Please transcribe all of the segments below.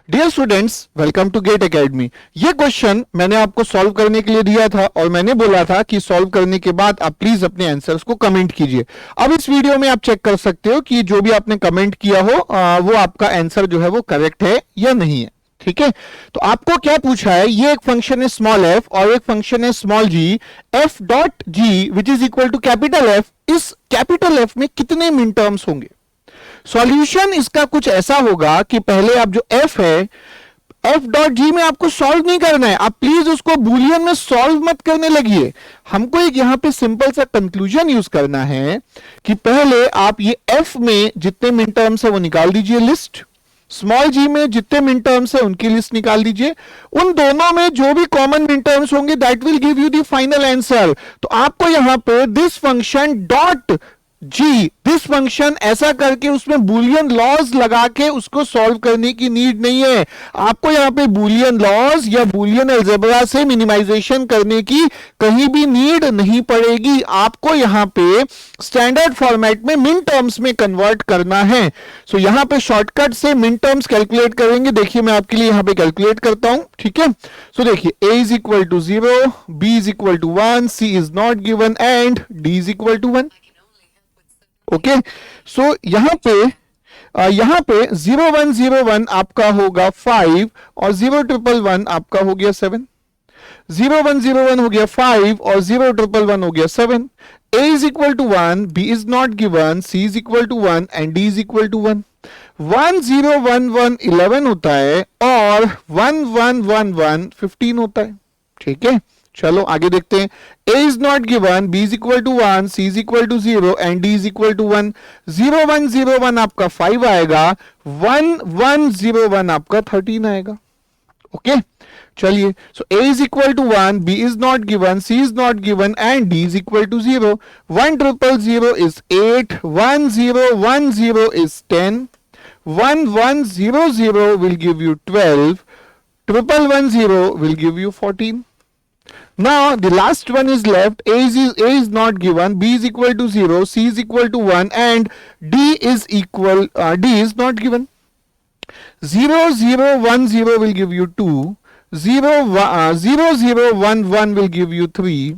Dear students, welcome to GATE academy. ये question मैंने आपको सॉल्व करने के लिए दिया था और मैंने बोला था कि सॉल्व करने के बाद आप प्लीज अपने आंसर्स को कमेंट कीजिए। अब इस वीडियो में आप चेक कर सकते हो कि जो भी आपने कमेंट किया हो वो आपका आंसर जो है वो करेक्ट है या नहीं है। ठीक है, तो आपको क्या पूछा है, ये एक फंक्शन है स्मॉल एफ और एक फंक्शन है small g. F dot G which is equal to capital F, इस कैपिटल एफ में कितने मिन टर्म्स होंगे। सॉल्यूशन इसका कुछ ऐसा होगा कि पहले आप जो f है, f डॉट जी में आपको सॉल्व नहीं करना है, आप प्लीज उसको बूलियन में सॉल्व मत करने लगिए। हमको एक यहां पे सिंपल सा कंक्लूजन यूज करना है कि पहले आप ये f में जितने मिन टर्म्स है वो निकाल दीजिए लिस्ट, स्मॉल जी में जितने मिन टर्म्स है उनकी लिस्ट निकाल दीजिए, उन दोनों में जो भी कॉमन मिन टर्म्स होंगे that will give you the final answer. तो आपको यहां पे this function dot G, this function ऐसा करके उसमें बूलियन लॉज लगा के उसको सॉल्व करने की नीड नहीं है। आपको यहां पे बूलियन लॉज या बूलियन अलजेब्रा से मिनिमाइजेशन करने की कहीं भी नीड नहीं पड़ेगी। आपको यहां पे स्टैंडर्ड फॉर्मेट में मिन टर्म्स में कन्वर्ट करना है। सो यहां पे शॉर्टकट से मिन टर्म्स कैलकुलेट करेंगे। देखिए मैं आपके लिए यहां पे कैलकुलेट करता हूं। ठीक है, सो देखिए a is equal to 0, b is equal to 1, c is not given and d is equal to 1। Okay, so यहां पे 0101 आपका होगा 5 और 0111 आपका हो गया 7। 0101 हो गया 5 और 0111 हो गया 7। a is equal to 1, b is not given, c is equal to 1 and d is equal to 1। 1011 11 होता है और 1111 15 होता है। ठीक है, चलो आगे देखते हैं। a is not given, b is equal to 1, c is equal to 0 and d is equal to 1। 0101 आपका 5 आएगा, 1101 आपका 13 आएगा। ओके, चलिए, so a is equal to 1, b is not given, c is not given and d is equal to 0। 1000 is 8, 1010 is 10, 1100 will give you 12, 1110 will give you 14. Now the last one is left. A is not given, b is equal to 0, c is equal to 1 and d is not given. 0010 will give you 2, 0011 will give you 3,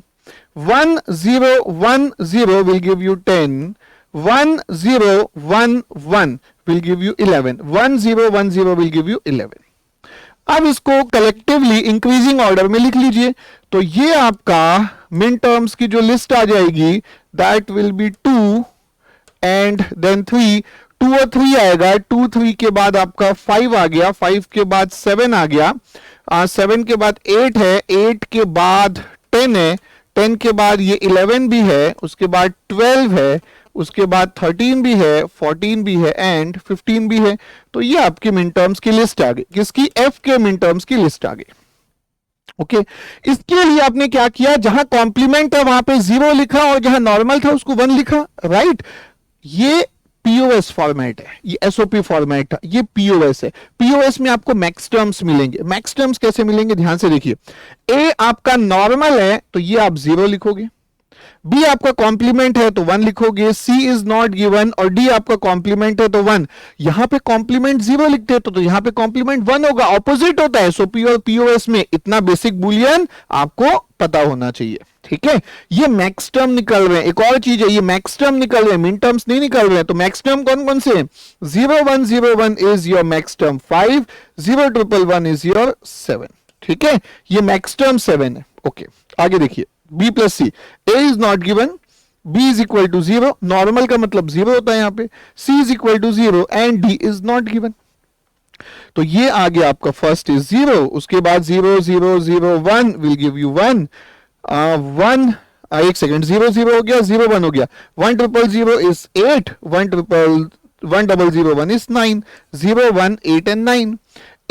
1010 will give you 10, 1011 will give you 11, 1010 will give you 11. अब इसको collectively increasing order में लिख लीजिए। तो ये आपका मिन terms की जो लिस्ट आ जाएगी that will be 2 and then 3, 2 और 3 आएगा, 2 3 के बाद आपका 5 आ गया, 5 के बाद 7 आ गया, 7 के बाद 8 है, 8 के बाद 10 है, 10 के बाद ये 11 भी है, उसके बाद 12 है, उसके बाद 13 भी है, 14 भी है एंड 15 भी है। तो ये आपके मिन टर्म्स की लिस्ट आ गई, किसकी, f के मिन टर्म्स की लिस्ट आ गई। ओके, इसके लिए आपने क्या किया, जहां कॉम्प्लीमेंट है वहां पे 0 लिखा और जहां नॉर्मल था उसको 1 लिखा, राइट। ये पीओएस फॉर्मेट है, ये एसओपी फॉर्मेट है, ये पीओएस है। पीओएस में आपको मैक्स टर्म्स मिलेंगे। मैक्स टर्म्स कैसे मिलेंगे, ध्यान से देखिए। ए आपका नॉर्मल है तो ये आप 0 लिखोगे, बी आपका कॉम्प्लीमेंट है तो 1 लिखोगे, सी इज नॉट गिवन और डी आपका कॉम्प्लीमेंट है तो 1। यहां पे कॉम्प्लीमेंट 0 लिखते हो तो यहां पे कॉम्प्लीमेंट 1 होगा, ऑपोजिट होता है एसओपी और पीओएस में। इतना बेसिक बुलियन आपको पता होना चाहिए। ठीक है, ये मैक्स टर्म निकल रहे हैं। एक और चीज है, ये मैक्स टर्म निकल रहे हैं, मिन टर्म्स नहीं निकल रहे हैं। तो मैक्स टर्म कौन कौन से, 0101 is your max term 5, 0111 is your 7। ठीक है, ये मैक्स टर्म 7 है। ओके, आगे देखिए, b plus C, a is not given, b is equal to 0, normal का मतलब 0 होता है यहां पे, c is equal to 0 and d is not given. तो ये आ गया आपका फर्स्ट इज 0, उसके बाद 0001 विल गिव यू 1, 1 एक सेकेंड, 00 हो गया, 01 हो गया, 1000 is 8, 1001 is 9, 01 8 and 9।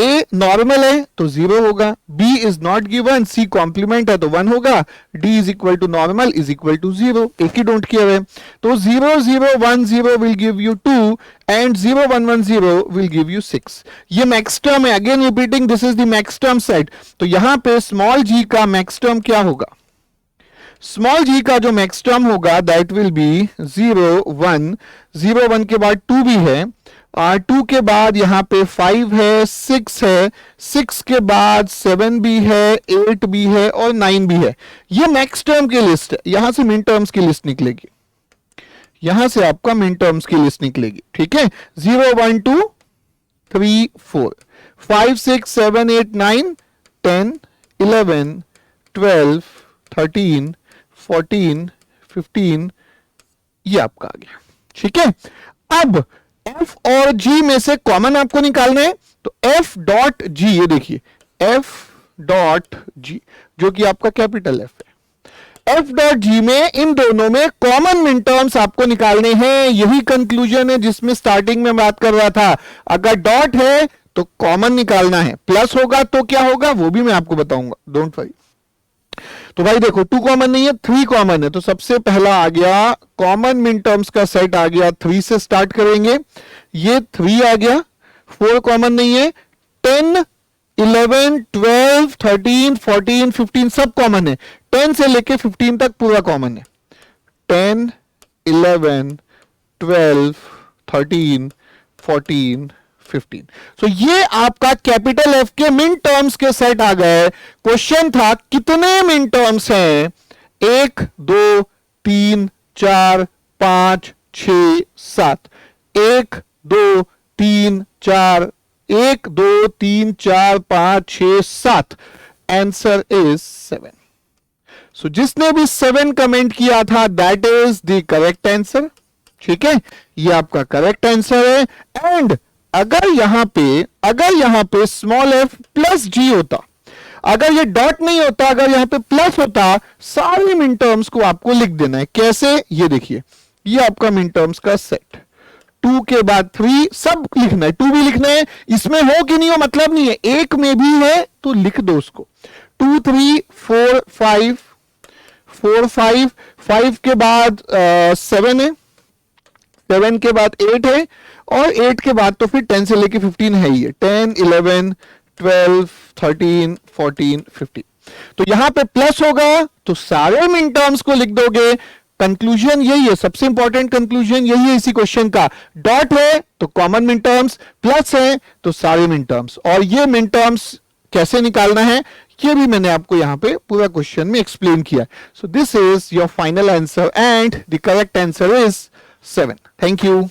A normal है तो 0 होगा, B is not given, C complement है तो 1 होगा, D is equal to normal is equal to 0, एक ही डोंट किया है। तो 0010 will give you 2 and 0110 will give you 6। ये मैक्स टर्म है, again repeating, this is the max term set. तो यहां पे स्मॉल जी का मैक्स टर्म क्या होगा, स्मॉल जी का जो मैक्स टर्म होगा दैट विल बी 01, 01 के बाद 2 भी है, 2 के बाद यहां पे 5 है, 6 है, 6 के बाद 7 भी है, 8 भी है और 9 भी है। ये नेक्स्ट टर्म की लिस्ट है, यहां से मिन टर्म्स की लिस्ट निकलेगी, यहां से आपका मिन टर्म्स की लिस्ट निकलेगी। ठीक है, 0 1 2 3 4 5 6 7 8 9 10 11 12 13 14 15, ये आपका आ गया। ठीक है, अब एफ और जी में से कॉमन आपको निकालना है, तो एफ डॉट जी, ये देखिए एफ डॉट जी जो कि आपका कैपिटल एफ है, एफ डॉट जी में इन दोनों में कॉमन मिन टर्म्स आपको निकालने हैं। यही कंक्लूजन है जिसमें स्टार्टिंग में बात कर रहा था। अगर डॉट है तो कॉमन निकालना है, प्लस होगा तो क्या होगा वो भी मैं आपको बताऊंगा, डोंट वरी। तो भाई देखो 2 कॉमन नहीं है, 3 कॉमन है, तो सबसे पहला आ गया कॉमन मिन टर्म्स का सेट आ गया, 3 से स्टार्ट करेंगे, ये 3 आ गया। 4 कॉमन नहीं है, 10 11 12 13 14 15 सब कॉमन है, 10 से लेके 15 तक पूरा कॉमन है। 10 11 12 13 14 15, so ये आपका कैपिटल एफ के मिन टर्म्स के सेट आ गए। क्वेश्चन था कितने मिन टर्म्स हैं, 1 2 3 4 5 6 7, 1 2 3 4 1 2 3 4 5 6 7, आंसर इज 7। सो जिसने भी 7 कमेंट किया था that is the correct answer. ठीक है, ये आपका करेक्ट आंसर है। एंड अगर यहां पे स्मॉल एफ प्लस जी होता, अगर ये डॉट नहीं होता, अगर यहां पे प्लस होता, सारे मिन टर्म्स को आपको लिख देना है। कैसे, ये देखिए, ये आपका मिन टर्म्स का सेट, 2 के बाद 3 सब लिखना है, 2 भी लिखना है, इसमें हो कि नहीं हो मतलब नहीं है, एक में भी है तो लिख दो उसको। 2 3 4 5 4 5 5 के बाद 7 है, 7 के बाद 8 है, और 8 के बाद तो फिर 10 से लेके 15 है ही है, 10 11 12 13 14 15। तो यहां पे प्लस होगा तो सारे मिन टर्म्स को लिख दोगे। कंक्लूजन यही है, सबसे इंपॉर्टेंट कंक्लूजन यही है इसी क्वेश्चन का। डॉट है तो कॉमन मिन टर्म्स, प्लस है तो सारे मिन टर्म्स। और ये मिन टर्म्स कैसे निकालना है ये भी मैंने आपको यहां पे पूरा क्वेश्चन में एक्सप्लेन किया। So this is your final answer and the correct answer is 7। Thank you.